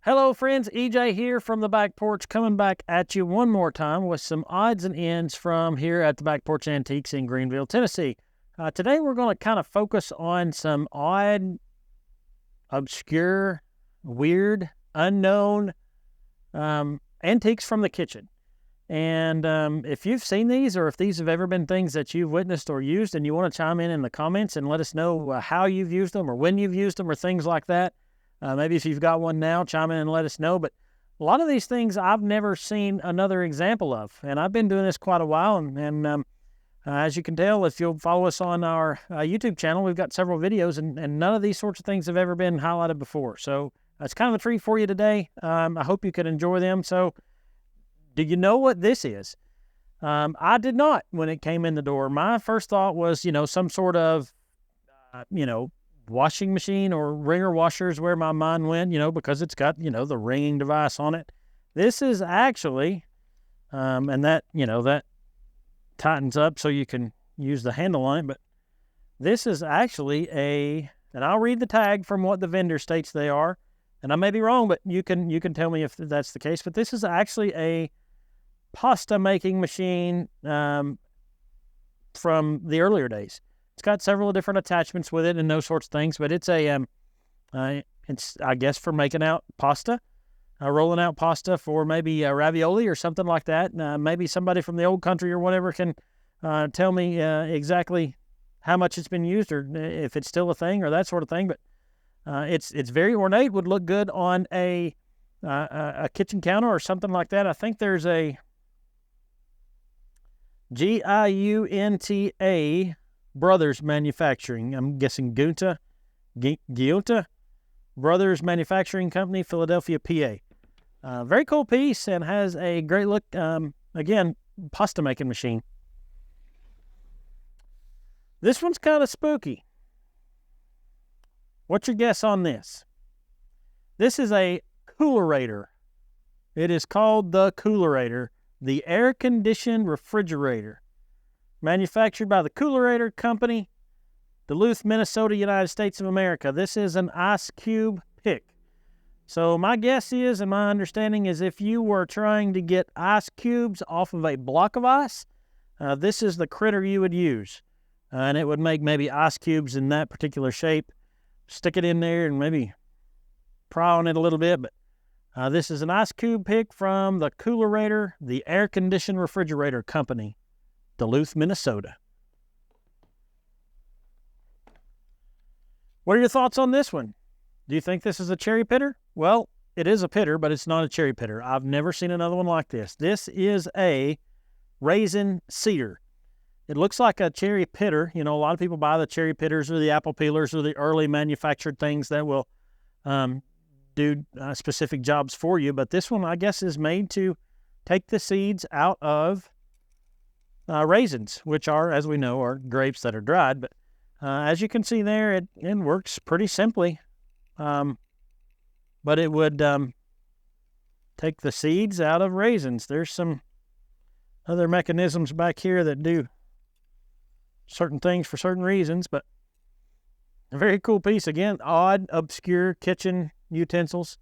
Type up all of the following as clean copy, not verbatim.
Hello friends, EJ here from the back porch, coming back at you one more time with some odds and ends from here at the Back Porch Antiques in Greenville, Tennessee. Today we're going to kind of focus on some odd, obscure, weird, unknown antiques from the kitchen. And if you've seen these or if these have ever been things that you've witnessed or used and you want to chime in the comments and let us know how you've used them or when you've used them or things like that. Maybe if you've got one now, chime in and let us know. But a lot of these things I've never seen another example of. And I've been doing this quite a while. And as you can tell, if you'll follow us on our YouTube channel, we've got several videos. And none of these sorts of things have ever been highlighted before. So it's kind of a treat for you today. I hope you could enjoy them. So do you know what this is? I did not when it came in the door. My first thought was, some sort of, washing machine or wringer washer is where my mind went, because it's got, the wringing device on it. This is actually, and that, that tightens up so you can use the handle on it, but this is actually and I'll read the tag from what the vendor states they are, and I may be wrong, but you can tell me if that's the case, but this is actually a pasta making machine from the earlier days. It's got several different attachments with it and those sorts of things, but it's it's, I guess, for making out pasta, rolling out pasta for maybe ravioli or something like that. Maybe somebody from the old country or whatever can tell me exactly how much it's been used or if it's still a thing or that sort of thing. But it's very ornate, would look good on a kitchen counter or something like that. I think there's a Giunta Brothers Manufacturing. I'm guessing Giunta Brothers Manufacturing Company, Philadelphia, PA. Very cool piece and has a great look. Again, pasta making machine. This one's kind of spooky. What's your guess on this? This is a Coolerator. It is called the Coolerator, the air-conditioned refrigerator. Manufactured by the Coolerator Company, Duluth, Minnesota, United States of America. This is an ice cube pick. So my guess is, and my understanding is, if you were trying to get ice cubes off of a block of ice, this is the critter you would use. And it would make maybe ice cubes in that particular shape. Stick it in there and maybe pry on it a little bit. But this is an ice cube pick from the Coolerator, the air-conditioned refrigerator company. Duluth, Minnesota. What are your thoughts on this one? Do you think this is a cherry pitter? Well, it is a pitter, but it's not a cherry pitter. I've never seen another one like this. This is a Raisin Seeder. It looks like a cherry pitter. A lot of people buy the cherry pitters or the apple peelers or the early manufactured things that will do specific jobs for you. But this one, I guess, is made to take the seeds out of raisins, which are, as we know, are grapes that are dried. But as you can see there, it works pretty simply. But it would take the seeds out of raisins. There's some other mechanisms back here that do certain things for certain reasons, but a very cool piece. Again, odd, obscure kitchen utensils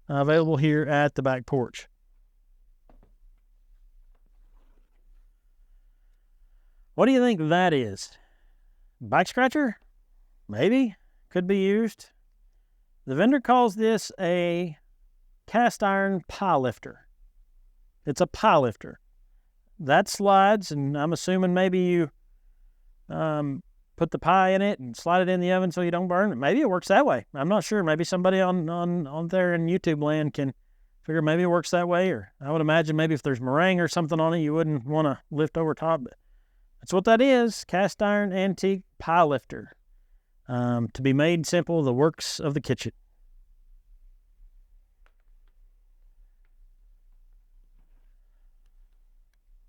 available here at the back porch. What do you think that is? Back scratcher? Maybe. Could be used. The vendor calls this a cast iron pie lifter. It's a pie lifter. That slides, and I'm assuming maybe you put the pie in it and slide it in the oven so you don't burn it. Maybe it works that way. I'm not sure. Maybe somebody on there in YouTube land can figure maybe it works that way. Or I would imagine maybe if there's meringue or something on it, you wouldn't want to lift over top. But that's what that is, cast iron antique pie lifter. To be made simple, the works of the kitchen.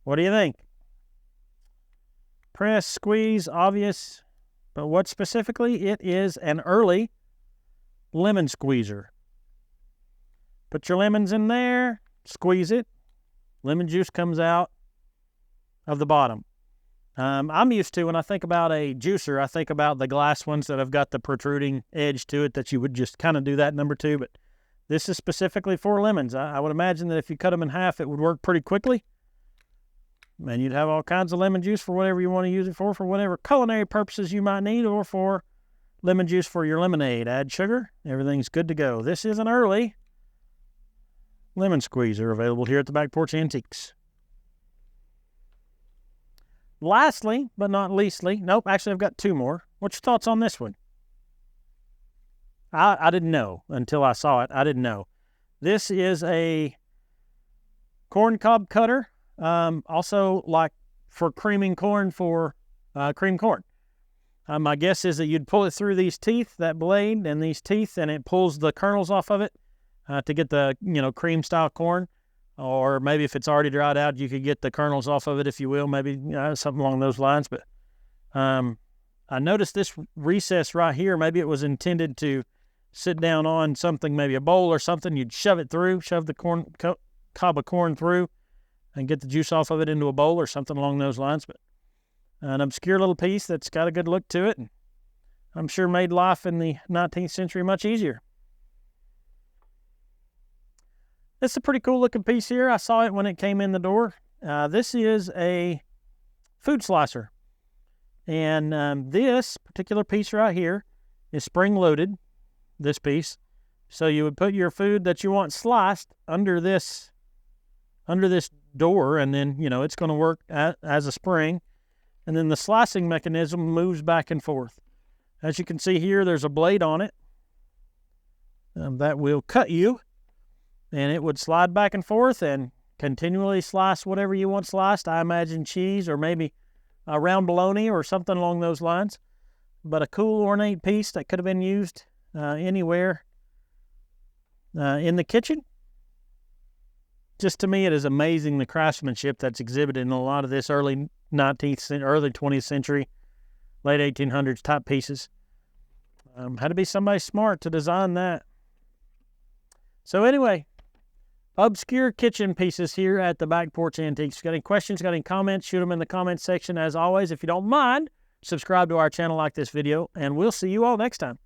What do you think? Press, squeeze, obvious, but what specifically? It is an early lemon squeezer. Put your lemons in there, squeeze it, lemon juice comes out of the bottom. I'm used to, when I think about a juicer, I think about the glass ones that have got the protruding edge to it that you would just kind of do that number two, but This is specifically for lemons. I would imagine that if you cut them in half, it would work pretty quickly. And you'd have all kinds of lemon juice for whatever you want to use it for whatever culinary purposes you might need, or for lemon juice for your lemonade. Add sugar, everything's good to go. This is an early lemon squeezer available here at the Back Porch Antiques. Lastly, but not leastly, nope, actually I've got two more. What's your thoughts on this one? I didn't know until I saw it. I didn't know. This is a corn cob cutter, also like for creaming corn for cream corn. My guess is that you'd pull it through these teeth, that blade and these teeth, and it pulls the kernels off of it to get the, cream style corn. Or maybe if it's already dried out, you could get the kernels off of it, if you will, maybe something along those lines. But I noticed this recess right here, maybe it was intended to sit down on something, maybe a bowl or something. You'd shove it through, shove the cob of corn through and get the juice off of it into a bowl or something along those lines. But an obscure little piece that's got a good look to it, and I'm sure made life in the 19th century much easier. This is a pretty cool looking piece here. I saw it when it came in the door. This is a food slicer. And this particular piece right here is spring loaded, this piece. So you would put your food that you want sliced under this door, and then, it's going to work as a spring. And then the slicing mechanism moves back and forth. As you can see here, there's a blade on it that will cut you. And it would slide back and forth and continually slice whatever you want sliced. I imagine cheese or maybe a round bologna or something along those lines. But a cool, ornate piece that could have been used anywhere in the kitchen. Just to me, it is amazing the craftsmanship that's exhibited in a lot of this early 19th, early 20th century, late 1800s type pieces. Had to be somebody smart to design that. So anyway, obscure kitchen pieces here at the Back Porch Antiques. Got any questions, got any comments, shoot them in the comments section. As always, if you don't mind, subscribe to our channel, like this video, and we'll see you all next time.